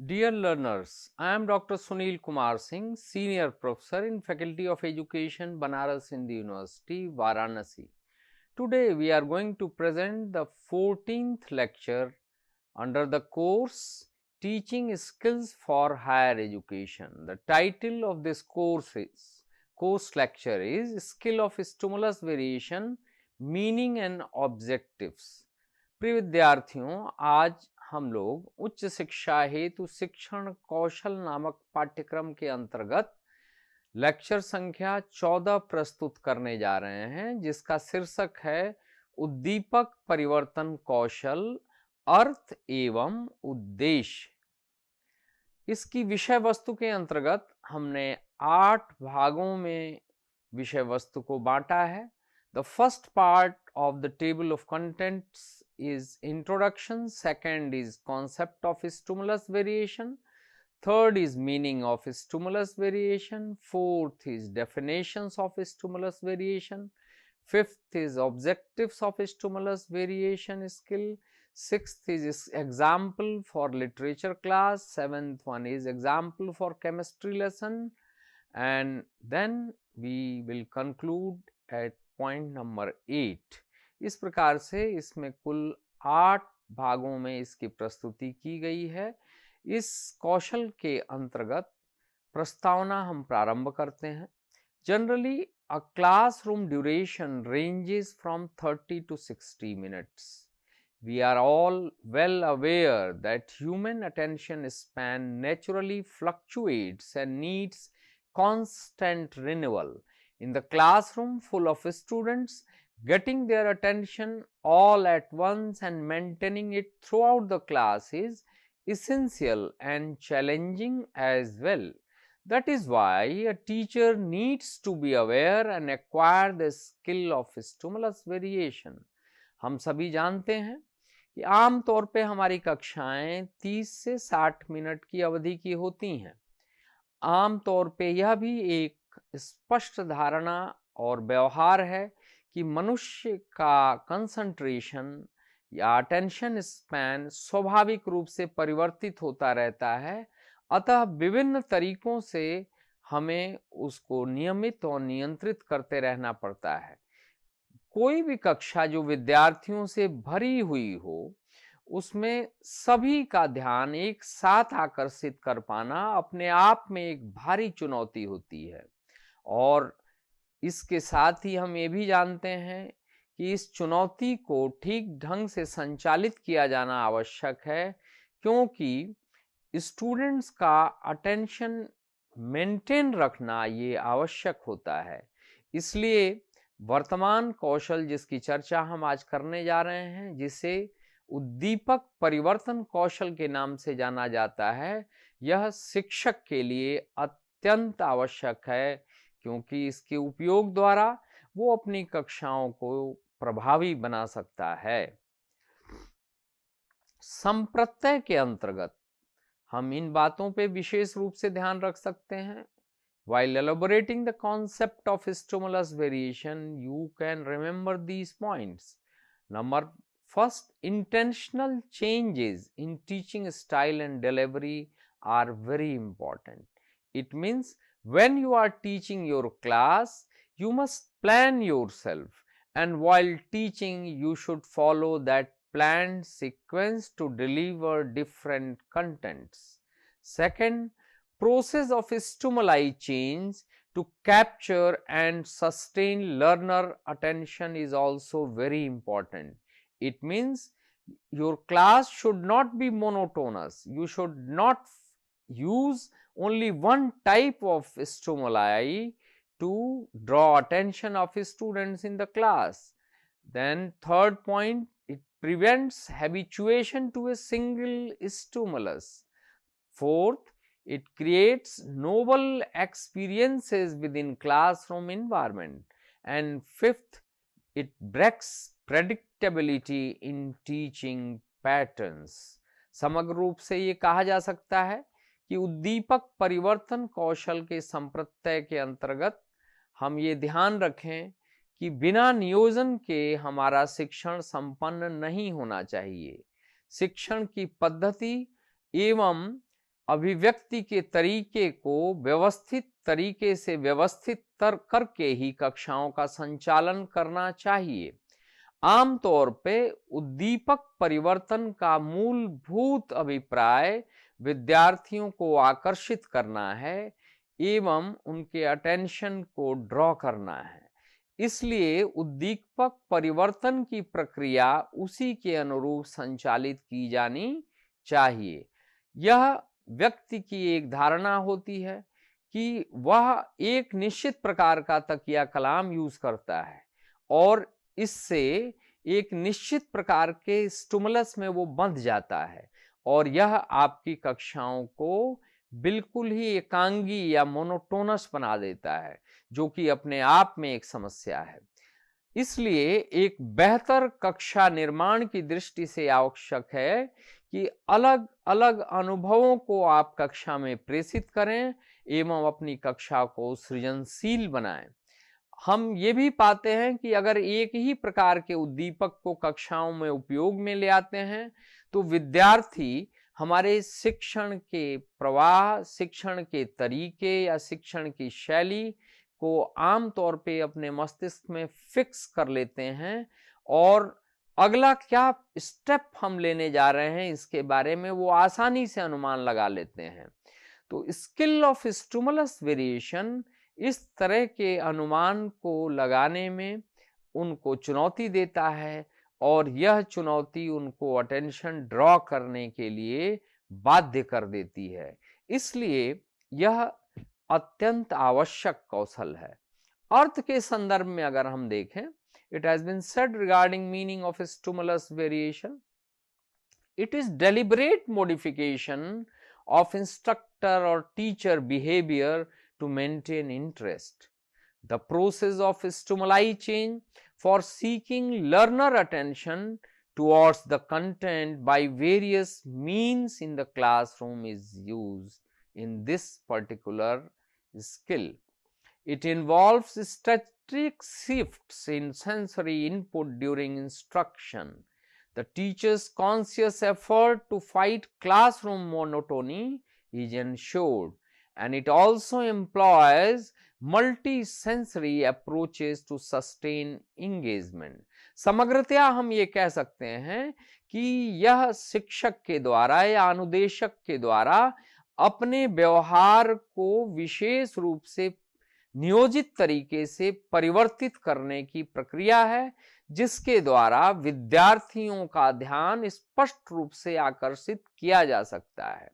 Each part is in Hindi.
Dear learners, I am Dr. Sunil Kumar Singh, Senior Professor in Faculty of Education, Banaras Hindu University, Varanasi. Today we are going to present the 14th lecture under the course Teaching Skills for Higher Education. The title of this course lecture is Skill of Stimulus Variation, Meaning and Objectives. प्रिय विद्यार्थियों, आज हम लोग उच्च शिक्षा हेतु शिक्षण कौशल नामक पाठ्यक्रम के अंतर्गत लेक्चर संख्या 14 प्रस्तुत करने जा रहे हैं, जिसका शीर्षक है उद्दीपक परिवर्तन कौशल, अर्थ एवं उद्देश्य। इसकी विषय वस्तु के अंतर्गत हमने 8 भागों में विषय वस्तु को बांटा है। The first part of the table of contents is introduction, second is concept of stimulus variation, third is meaning of stimulus variation, fourth is definitions of stimulus variation, fifth is objectives of stimulus variation skill, sixth is example for literature class, seventh one is example for chemistry lesson, and then we will conclude at point number 8। इस प्रकार से इसमें कुल 8 भागों में इसकी प्रस्तुति की गई है। इस कौशल के अंतर्गत प्रस्तावना हम प्रारंभ करते हैं। Generally a classroom duration ranges from 30 to 60 minutes. We are all well aware that human attention span naturally fluctuates and needs constant renewal. In the classroom full of students, getting their attention all at once and maintaining it throughout the class is essential and challenging as well. That is why a teacher needs to be aware and acquire the skill of stimulus variation. हम सभी जानते हैं कि आम तौर पे हमारी कक्षाएं 30 से 60 मिनट की अवधि की होती हैं। आम तौर पे यह भी एक स्पष्ट धारणा और व्यवहार है कि मनुष्य का कंसंट्रेशन या अटेंशन स्पैन स्वाभाविक रूप से परिवर्तित होता रहता है। अतः विभिन्न तरीकों से हमें उसको नियमित और नियंत्रित करते रहना पड़ता है। कोई भी कक्षा जो विद्यार्थियों से भरी हुई हो, उसमें सभी का ध्यान एक साथ आकर्षित कर पाना अपने आप में एक भारी चुनौती होती है। और इसके साथ ही हम ये भी जानते हैं कि इस चुनौती को ठीक ढंग से संचालित किया जाना आवश्यक है, क्योंकि स्टूडेंट्स का अटेंशन मेंटेन रखना ये आवश्यक होता है। इसलिए वर्तमान कौशल जिसकी चर्चा हम आज करने जा रहे हैं, जिसे उद्दीपक परिवर्तन कौशल के नाम से जाना जाता है, यह शिक्षक के लिए अत्यंत आवश्यक है, क्योंकि इसके उपयोग द्वारा वो अपनी कक्षाओं को प्रभावी बना सकता है। संप्रत्यय के अंतर्गत हम इन बातों पे विशेष रूप से ध्यान रख सकते हैं। While elaborating the concept of stimulus variation, you can remember these points. Number first, intentional changes in teaching style and delivery are very important. It means when you are teaching your class, you must plan yourself, and while teaching, you should follow that planned sequence to deliver different contents. Second, process of stimuli change to capture and sustain learner attention is also very important. It means your class should not be monotonous. You should not use only one type of stimuli to draw attention of students in the class. Then third point, it prevents habituation to a single stimulus. Fourth, it creates novel experiences within classroom environment. And fifth, it breaks predictability in teaching patterns. समग्र रूप से ये कहा जा सकता है कि उद्दीपक परिवर्तन कौशल के संप्रत्यय के अंतर्गत हम ये ध्यान रखें कि बिना नियोजन के हमारा शिक्षण संपन्न नहीं होना चाहिए। शिक्षण की पद्धति एवं अभिव्यक्ति के तरीके को व्यवस्थित तरीके से व्यवस्थित करके ही कक्षाओं का संचालन करना चाहिए। आमतौर पे उद्दीपक परिवर्तन का मूलभूत अभिप्राय विद्यार्थियों को आकर्षित करना है एवं उनके अटेंशन को ड्रॉ करना है। इसलिए उद्दीपक परिवर्तन की प्रक्रिया उसी के अनुरूप संचालित की जानी चाहिए। यह व्यक्ति की एक धारणा होती है कि वह एक निश्चित प्रकार का तकिया कलाम यूज करता है और इससे एक निश्चित प्रकार के स्टिमुलस में वो बंध जाता है और यह आपकी कक्षाओं को बिल्कुल ही एकांगी या मोनोटोनस बना देता है, जो कि अपने आप में एक समस्या है। इसलिए एक बेहतर कक्षा निर्माण की दृष्टि से आवश्यक है कि अलग अलग अनुभवों को आप कक्षा में प्रेषित करें एवं अपनी कक्षा को सृजनशील बनाएं। हम ये भी पाते हैं कि अगर एक ही प्रकार के उद्दीपक को कक्षाओं में उपयोग में ले आते हैं तो विद्यार्थी हमारे शिक्षण के प्रवाह, शिक्षण के तरीके या शिक्षण की शैली को आमतौर पे अपने मस्तिष्क में फिक्स कर लेते हैं और अगला क्या स्टेप हम लेने जा रहे हैं इसके बारे में वो आसानी से अनुमान लगा लेते हैं। तो स्किल ऑफ स्टिमुलस वेरिएशन इस तरह के अनुमान को लगाने में उनको चुनौती देता है और यह चुनौती उनको अटेंशन ड्रॉ करने के लिए बाध्य कर देती है। इसलिए यह अत्यंत आवश्यक कौशल है। अर्थ के संदर्भ में अगर हम देखें, it has been said regarding meaning of stimulus variation, it is deliberate modification of instructor or teacher behavior to maintain interest. The process of stimuli change for seeking learner attention towards the content by various means in the classroom is used in this particular skill. It involves strategic shifts in sensory input during instruction. The teacher's conscious effort to fight classroom monotony is ensured, and it also employs multi-sensory approaches to sustain engagement. समग्रतया हम ये कह सकते हैं कि यह शिक्षक के द्वारा या अनुदेशक के द्वारा अपने व्यवहार को विशेष रूप से नियोजित तरीके से परिवर्तित करने की प्रक्रिया है, जिसके द्वारा विद्यार्थियों का ध्यान स्पष्ट रूप से आकर्षित किया जा सकता है।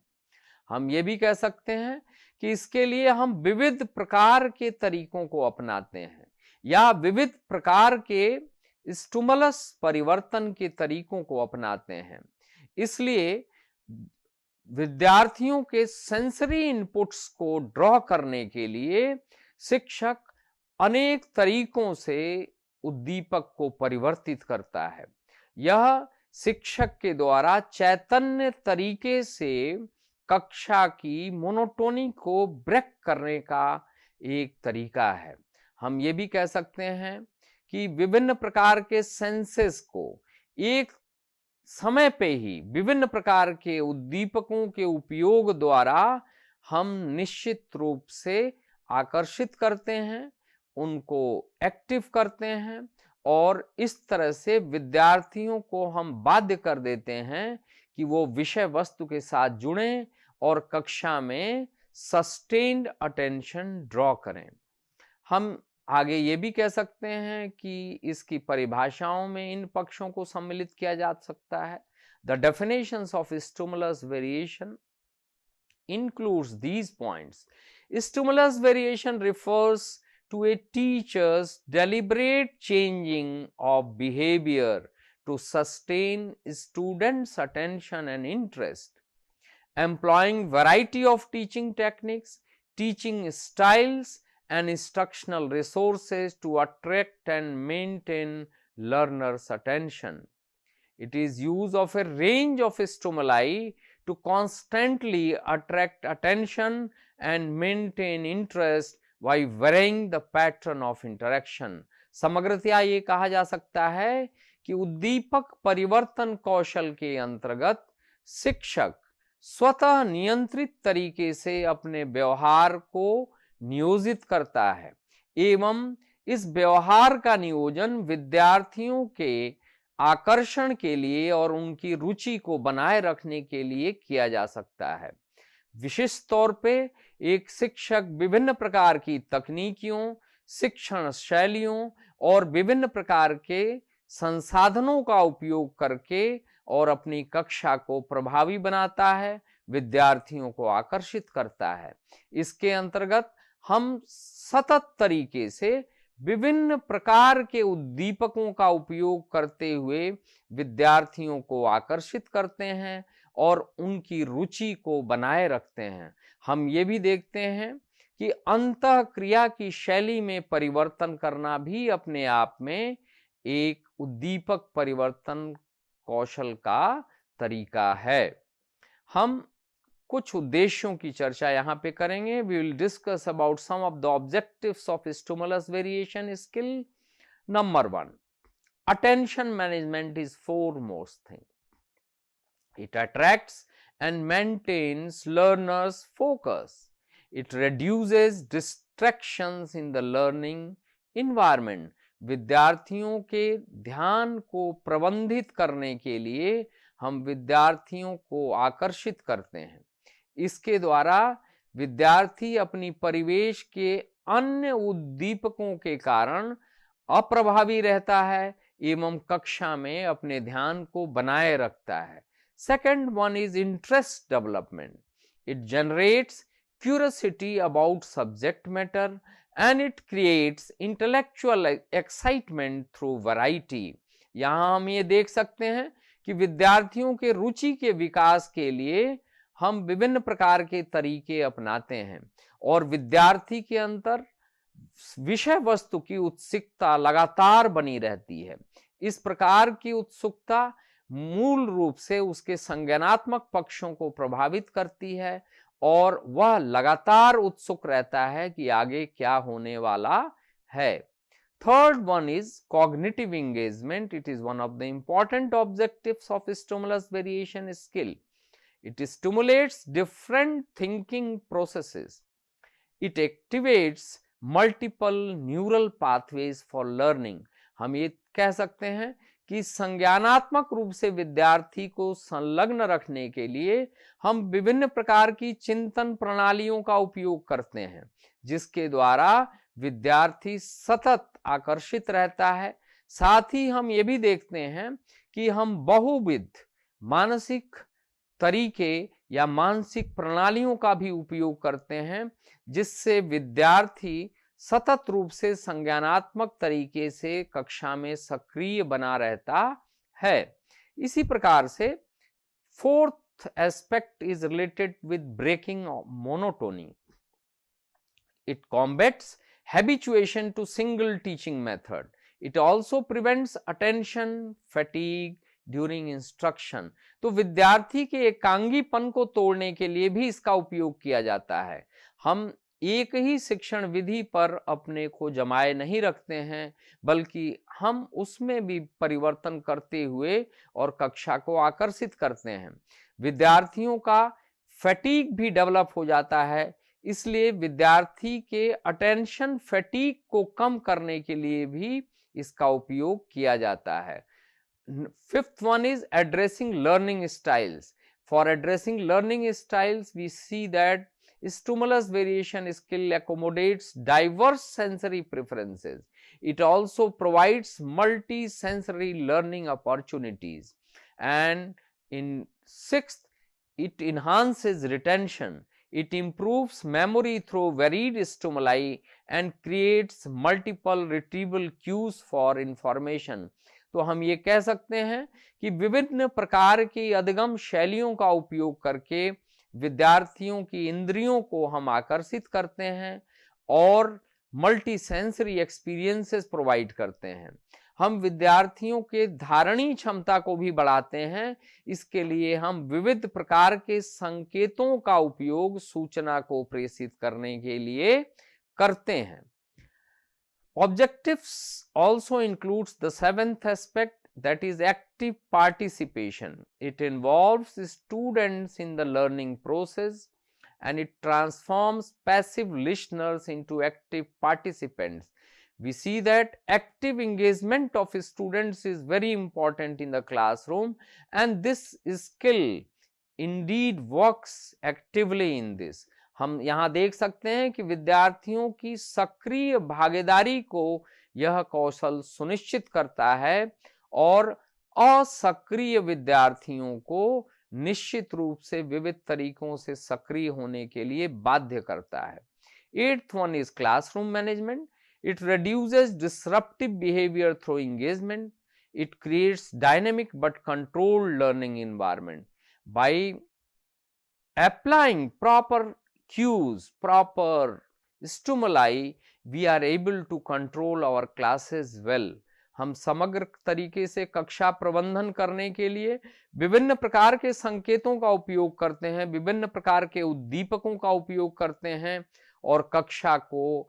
हम ये भी कह सकते हैं कि इसके लिए हम विविध प्रकार के तरीकों को अपनाते हैं या विविध प्रकार के स्टिमुलस परिवर्तन के तरीकों को अपनाते हैं। इसलिए विद्यार्थियों के सेंसरी इनपुट्स को ड्रॉ करने के लिए शिक्षक अनेक तरीकों से उद्दीपक को परिवर्तित करता है। यह शिक्षक के द्वारा चैतन्य तरीके से कक्षा की मोनोटोनी को ब्रेक करने का एक तरीका है। हम ये भी कह सकते हैं कि विभिन्न प्रकार के सेंसेस को एक समय पे ही विभिन्न प्रकार के उद्दीपकों के उपयोग द्वारा हम निश्चित रूप से आकर्षित करते हैं, उनको एक्टिव करते हैं और इस तरह से विद्यार्थियों को हम बाध्य कर देते हैं कि वो विषय वस्तु के साथ जुड़ें और कक्षा में सस्टेन्ड अटेंशन ड्रॉ करें। हम आगे ये भी कह सकते हैं कि इसकी परिभाषाओं में इन पक्षों को सम्मिलित किया जा सकता है। The definitions of stimulus variation includes these points. Stimulus variation refers to a teacher's deliberate changing of behavior to sustain students' attention and interest, employing variety of teaching techniques, teaching styles, and instructional resources to attract and maintain learners' attention. It is use of a range of stimuli to constantly attract attention and maintain interest by varying the pattern of interaction. समग्रतया ये कहा जा सकता है कि उद्दीपक परिवर्तन कौशल के अंतर्गत शिक्षक स्वतः नियंत्रित तरीके से अपने व्यवहार को नियोजित करता है एवं इस व्यवहार का नियोजन विद्यार्थियों के आकर्षण के लिए और उनकी रुचि को बनाए रखने के लिए किया जा सकता है। विशिष्ट तौर पे एक शिक्षक विभिन्न प्रकार की तकनीकियों, शिक्षण शैलियों और विभिन्न प्रकार के संसाधनों का उपयोग करके और अपनी कक्षा को प्रभावी बनाता है, विद्यार्थियों को आकर्षित करता है। इसके अंतर्गत हम सतत तरीके से विभिन्न प्रकार के उद्दीपकों का उपयोग करते हुए विद्यार्थियों को आकर्षित करते हैं और उनकी रुचि को बनाए रखते हैं। हम ये भी देखते हैं कि अंतःक्रिया की शैली में परिवर्तन करना भी अपने आप में एक उद्दीपक परिवर्तन कौशल का तरीका है। हम कुछ उद्देश्यों की चर्चा यहाँ पे करेंगे। We will discuss about some of the objectives of stimulus variation skill. Number 1, attention management is foremost thing. It attracts and maintains learners' focus. It reduces distractions in the learning environment. विद्यार्थियों के ध्यान को प्रबंधित करने के लिए हम विद्यार्थियों को आकर्षित करते हैं। इसके द्वारा विद्यार्थी अपनी परिवेश के अन्य उद्दीपकों के कारण अप्रभावी रहता है एवं कक्षा में अपने ध्यान को बनाए रखता है। Second one is interest development. It generates curiosity about subject matter and it creates intellectual excitement through variety. यहाँ हम ये देख सकते हैं कि विद्यार्थियों के रुचि के विकास के लिए हम विभिन्न प्रकार के तरीके अपनाते हैं और विद्यार्थी के अंदर विषय वस्तु की उत्सुकता लगातार बनी रहती है। इस प्रकार की उत्सुकता मूल रूप से उसके संज्ञानात्मक पक्षों को प्रभावित करती है और वह लगातार उत्सुक रहता है कि आगे क्या होने वाला है। Third one is cognitive engagement. It is one of the important objectives of stimulus variation skill. It stimulates different thinking processes. It activates multiple neural pathways for learning. हम ये कह सकते हैं कि संज्ञानात्मक रूप से विद्यार्थी को संलग्न रखने के लिए हम विभिन्न प्रकार की चिंतन प्रणालियों का उपयोग करते हैं, जिसके द्वारा विद्यार्थी सतत आकर्षित रहता है। साथ ही हम ये भी देखते हैं कि हम बहुविध मानसिक तरीके या मानसिक प्रणालियों का भी उपयोग करते हैं, जिससे विद्यार्थी सतत रूप से संज्ञानात्मक तरीके से कक्षा में सक्रिय बना रहता है। इसी प्रकार से fourth aspect is related with breaking monotony. It combats habituation to single teaching method. It also prevents attention fatigue during instruction. तो विद्यार्थी के एकांगीपन को तोड़ने के लिए भी इसका उपयोग किया जाता है। हम एक ही शिक्षण विधि पर अपने को जमाए नहीं रखते हैं, बल्कि हम उसमें भी परिवर्तन करते हुए और कक्षा को आकर्षित करते हैं। विद्यार्थियों का फैटीग भी डेवलप हो जाता है, इसलिए विद्यार्थी के अटेंशन फैटीग को कम करने के लिए भी इसका उपयोग किया जाता है। Fifth one is addressing learning styles. For addressing learning styles, we see that stimulus variation skill accommodates diverse sensory preferences. It also provides multi-sensory learning opportunities. And in sixth, it enhances retention. It improves memory through varied stimuli and creates multiple retrieval cues for information. तो हम ये कह सकते हैं कि विभिन्न प्रकार की अधिगम शैलियों का उपयोग करके विद्यार्थियों की इंद्रियों को हम आकर्षित करते हैं और मल्टी सेंसरी एक्सपीरियंसेस प्रोवाइड करते हैं। हम विद्यार्थियों के धारणी क्षमता को भी बढ़ाते हैं। इसके लिए हम विविध प्रकार के संकेतों का उपयोग सूचना को प्रेषित करने के लिए करते हैं। Objectives also includes the seventh aspect, that is active participation. It involves students in the learning process and it transforms passive listeners into active participants. We see that active engagement of students is very important in the classroom, and this skill indeed works actively in this. हम यहाँ देख सकते हैं कि विद्यार्थियों की सक्रिय भागीदारी को यह कौशल सुनिश्चित करता है और असक्रिय विद्यार्थियों को निश्चित रूप से विविध तरीकों से सक्रिय होने के लिए बाध्य करता है। 8th one is classroom management. It reduces disruptive behavior through engagement. It creates dynamic but controlled learning environment. By applying proper cues, proper stimuli, we are able to control our classes well. हम समग्र तरीके से कक्षा प्रबंधन करने के लिए विभिन्न प्रकार के संकेतों का उपयोग करते हैं, विभिन्न प्रकार के उद्दीपकों का उपयोग करते हैं और कक्षा को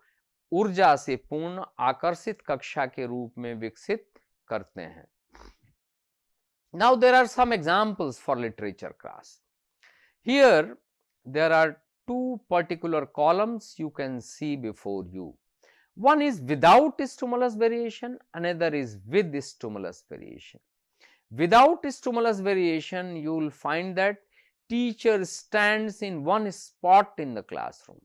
ऊर्जा से पूर्ण आकर्षित कक्षा के रूप में विकसित करते हैं। Now there are some examples for literature class. Here there are two particular columns you can see before you. One is without stimulus variation, another is with stimulus variation. Without stimulus variation, you will find that teacher stands in one spot in the classroom.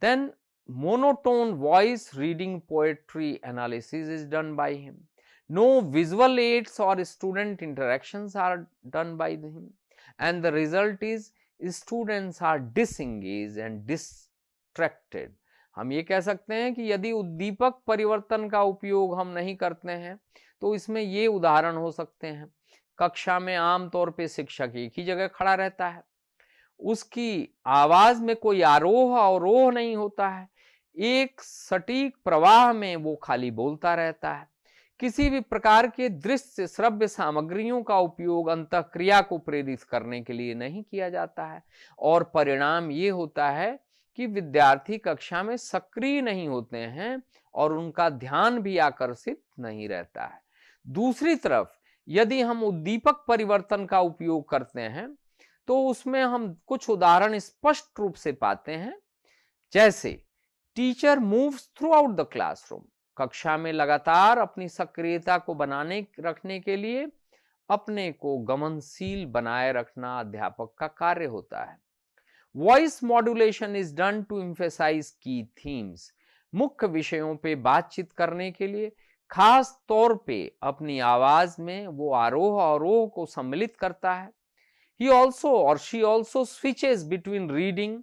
Then monotone voice reading poetry analysis is done by him. No visual aids or student interactions are done by him, and the result is students are disengaged and distracted. हम ये कह सकते हैं कि यदि उद्दीपक परिवर्तन का उपयोग हम नहीं करते हैं तो इसमें ये उदाहरण हो सकते हैं। कक्षा में आमतौर पे शिक्षक एक ही जगह खड़ा रहता है, उसकी आवाज में कोई आरोह अवरोह नहीं होता है, एक सटीक प्रवाह में वो खाली बोलता रहता है। किसी भी प्रकार के दृश्य श्रव्य सामग्रियों का उपयोग अंतःक्रिया को प्रेरित करने के लिए नहीं किया जाता है और परिणाम ये होता है कि विद्यार्थी कक्षा में सक्रिय नहीं होते हैं और उनका ध्यान भी आकर्षित नहीं रहता है। दूसरी तरफ यदि हम उद्दीपक परिवर्तन का उपयोग करते हैं तो उसमें हम कुछ उदाहरण स्पष्ट रूप से पाते हैं, जैसे teacher moves through out the classroom. कक्षा में लगातार अपनी सक्रियता को बनाने रखने के लिए अपने को गमनशील बनाए रखना अध्यापक का कार्य होता है। Voice modulation is done to emphasise की थीम्स। मुख्य विषयों पे बातचीत करने के लिए खास तौर पे अपनी आवाज में वो आरोह अवरोह को सम्मिलित करता है। He also or she also switches between reading,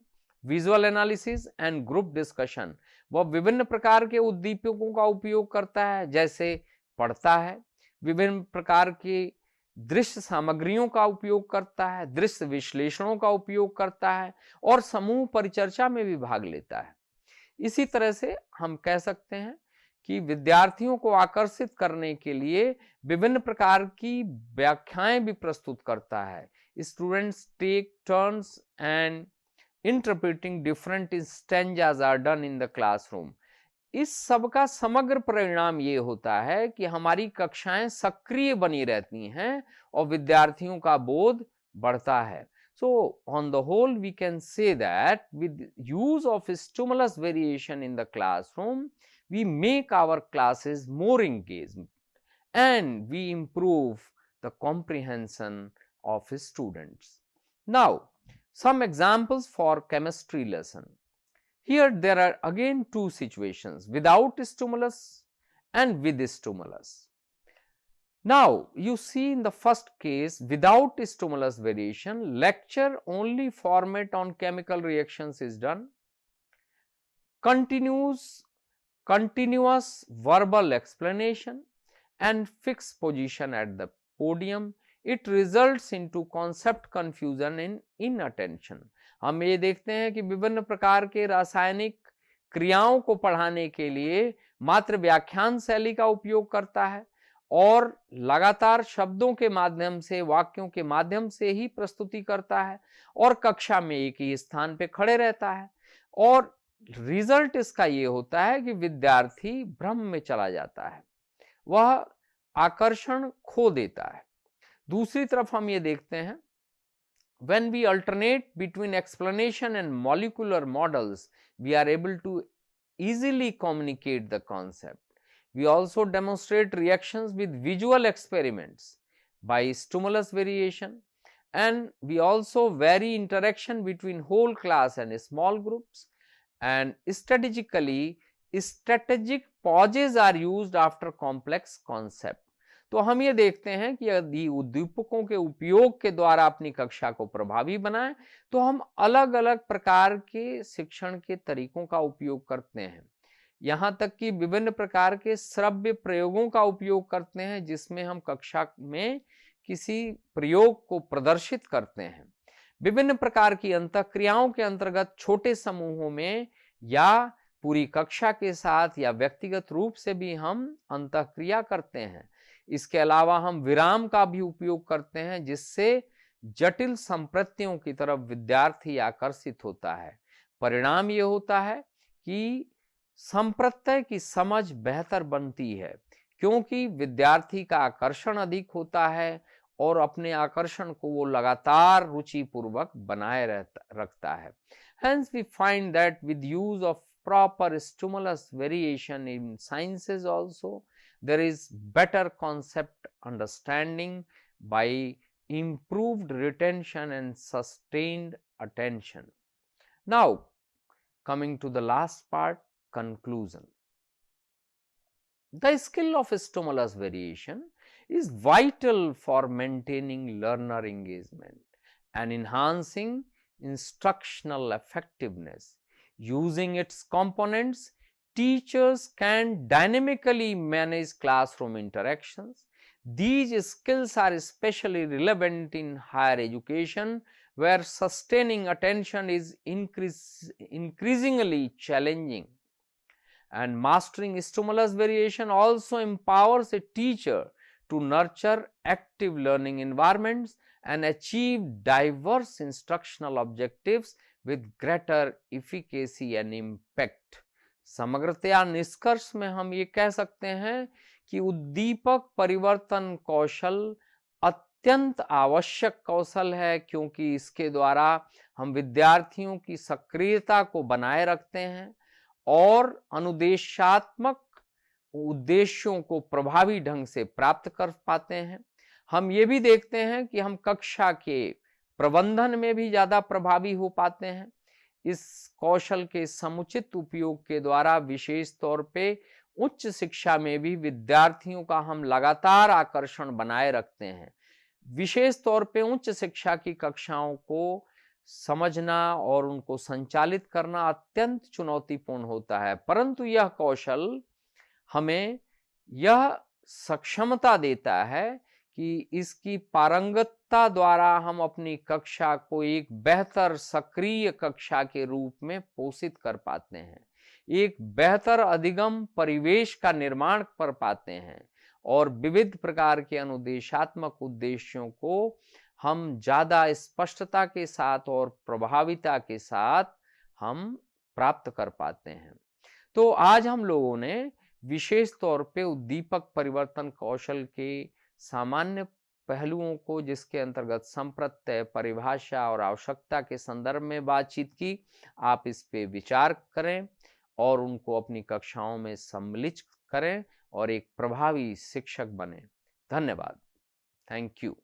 visual analysis and group discussion. वह विभिन्न प्रकार के उद्दीपकों का उपयोग करता है, जैसे पढ़ता है, विभिन्न प्रकार के दृश्य सामग्रियों का उपयोग करता है, दृश्य विश्लेषणों का उपयोग करता है और समूह परिचर्चा में भी भाग लेता है। इसी तरह से हम कह सकते हैं कि विद्यार्थियों को आकर्षित करने के लिए विभिन्न प्रकार की व्याख्याएं भी प्रस्तुत करता है। Students take turns and interpreting different stanzas are done in the classroom. इस सब का समग्र परिणाम ये होता है कि हमारी कक्षाएं सक्रिय बनी रहती हैं और विद्यार्थियों का बोध बढ़ता है। So on the whole we can say that with use of stimulus variation in the classroom we make our classes more engaged and we improve the comprehension of students. Now some examples for chemistry lesson. Here there are again two situations, without stimulus and with stimulus. Now you see in the first case without stimulus variation, lecture only format on chemical reactions is done. Continuous verbal explanation and fixed position at the podium. It results into concept confusion and inattention. हम ये देखते हैं कि विभिन्न प्रकार के रासायनिक क्रियाओं को पढ़ाने के लिए मात्र व्याख्यान शैली का उपयोग करता है और लगातार शब्दों के माध्यम से, वाक्यों के माध्यम से ही प्रस्तुति करता है और कक्षा में एक ही स्थान पे खड़े रहता है और रिजल्ट इसका ये होता है कि विद्यार्थी भ्रम में चला जाता है। वह आकर्षण खो देता है। दूसरी तरफ हम ये देखते हैं, when we alternate between explanation and molecular models, we are able to easily communicate the concept. We also demonstrate reactions with visual experiments by stimulus variation, and we also vary interaction between whole class and small groups, and strategically strategic pauses are used after complex concept. तो हम ये देखते हैं कि यदि उद्दीपकों के उपयोग के द्वारा अपनी कक्षा को प्रभावी बनाएं तो हम अलग अलग प्रकार के शिक्षण के तरीकों का उपयोग करते हैं। यहाँ तक कि विभिन्न प्रकार के श्रव्य प्रयोगों का उपयोग करते हैं जिसमें हम कक्षा में किसी प्रयोग को प्रदर्शित करते हैं। विभिन्न प्रकार की अंतःक्रियाओं के अंतर्गत छोटे समूहों में या पूरी कक्षा के साथ या व्यक्तिगत रूप से भी हम अंतःक्रिया करते हैं। इसके अलावा हम विराम का भी उपयोग करते हैं जिससे जटिल संप्रत्तियों की तरफ विद्यार्थी आकर्षित होता है। परिणाम ये होता है कि संप्रत्यय की समझ बेहतर बनती है क्योंकि विद्यार्थी का आकर्षण अधिक होता है और अपने आकर्षण को वो लगातार रुचिपूर्वक बनाए रखता है। Hence we find that with use of proper stimulus variation in sciences also, there is better concept understanding by improved retention and sustained attention. Now, coming to the last part, conclusion. The skill of stimulus variation is vital for maintaining learner engagement and enhancing instructional effectiveness. Using its components, teachers can dynamically manage classroom interactions. These skills are especially relevant in higher education, where sustaining attention is increasingly challenging. And mastering stimulus variation also empowers a teacher to nurture active learning environments and achieve diverse instructional objectives with greater efficacy and impact. समग्रतया निष्कर्ष में हम ये कह सकते हैं कि उद्दीपक परिवर्तन कौशल अत्यंत आवश्यक कौशल है क्योंकि इसके द्वारा हम विद्यार्थियों की सक्रियता को बनाए रखते हैं और अनुदेशात्मक उद्देश्यों को प्रभावी ढंग से प्राप्त कर पाते हैं। हम ये भी देखते हैं कि हम कक्षा के प्रबंधन में भी ज़्यादा प्रभावी हो पाते हैं। इस कौशल के समुचित उपयोग के द्वारा विशेष तौर पे उच्च शिक्षा में भी विद्यार्थियों का हम लगातार आकर्षण बनाए रखते हैं। विशेष तौर पे उच्च शिक्षा की कक्षाओं को समझना और उनको संचालित करना अत्यंत चुनौतीपूर्ण होता है, परंतु यह कौशल हमें यह सक्षमता देता है कि इसकी पारंगतता द्वारा हम अपनी कक्षा को एक बेहतर सक्रिय कक्षा के रूप में पोषित कर पाते हैं, एक बेहतर अधिगम परिवेश का निर्माण कर पाते हैं और विविध प्रकार के अनुदेशात्मक उद्देश्यों को हम ज़्यादा स्पष्टता के साथ और प्रभाविता के साथ हम प्राप्त कर पाते हैं। तो आज हम लोगों ने विशेष तौर पे उद्दीपक परिवर्तन कौशल के सामान्य पहलुओं को, जिसके अंतर्गत संप्रत्यय, परिभाषा और आवश्यकता के संदर्भ में बातचीत की। आप इस पे विचार करें और उनको अपनी कक्षाओं में सम्मिलित करें और एक प्रभावी शिक्षक बने। धन्यवाद। Thank you.